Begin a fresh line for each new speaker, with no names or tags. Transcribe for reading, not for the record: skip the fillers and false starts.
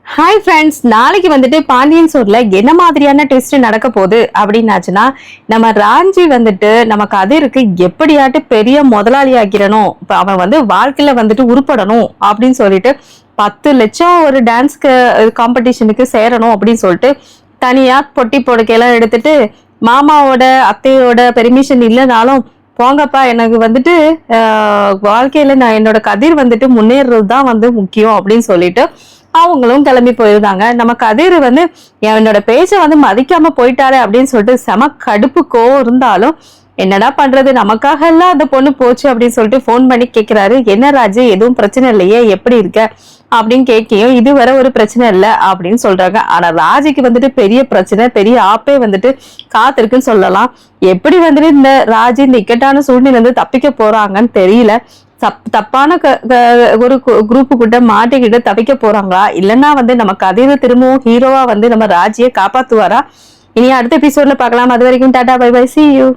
Hi friends, நாளைக்கு வந்துட்டு பாண்டியன் ஸ்டோர்ல என்ன மாதிரியான ட்விஸ்ட் நடக்க போகுது அப்படின்னாச்சுன்னா, நம்ம ராஞ்சி வந்துட்டு நம்ம கதிருக்கு எப்படியாட்டு பெரிய முதலாளி ஆக்கிரணும், அவன் வந்து வாழ்க்கையில வந்துட்டு உருப்படணும் அப்படின்னு சொல்லிட்டு 10 லட்சம் ஒரு டான்ஸ்க்கு காம்படிஷனுக்கு சேரணும் அப்படின்னு சொல்லிட்டு தனியா பொட்டி பொடுக்கையெல்லாம் எடுத்துட்டு மாமாவோட அத்தையோட பெர்மிஷன் இல்லைனாலும் போங்கப்பா, எனக்கு வந்துட்டு வாழ்க்கையில நான் என்னோட கதிர் வந்துட்டு முன்னேறது தான் வந்து முக்கியம் அப்படின்னு சொல்லிட்டு அவங்களும் கிளம்பி போயிருந்தாங்க. நம்ம கதிர் வந்து என்னோட பேச்ச வந்து மதிக்காம போயிட்டாரு அப்படின்னு சொல்லிட்டு செம கடுப்புக்கோ இருந்தாலும் என்னடா பண்றது, நமக்காக எல்லாம் அந்த பொண்ணு போச்சு அப்படின்னு சொல்லிட்டு போன் பண்ணி கேட்கிறாரு. என்ன ராஜு, எதுவும் பிரச்சனை இல்லையே, எப்படி இருக்க அப்படின்னு கேட்கையும் இதுவரை ஒரு பிரச்சனை இல்லை அப்படின்னு சொல்றாங்க. ஆனா ராஜிக்கு வந்துட்டு பெரிய பிரச்சனை, பெரிய ஆப்பே வந்துட்டு காத்திருக்குன்னு சொல்லலாம். எப்படி வந்துட்டு இந்த ராஜி இந்த இக்கட்டான சூழ்நிலை வந்து தப்பிக்க போறாங்கன்னு தெரியல. தப்பான ஒரு குரூப்பு கிட்ட மாட்டிக்கிட்டு தவிக்க போறாங்களா, இல்லைன்னா வந்து நம்ம கதையில திரும்பவும் ஹீரோவா வந்து நம்ம ராஜியை காப்பாத்துவாரா? இனி அடுத்த எபிசோட்ல பார்க்கலாம். அது வரைக்கும் tata, bye bye, see you.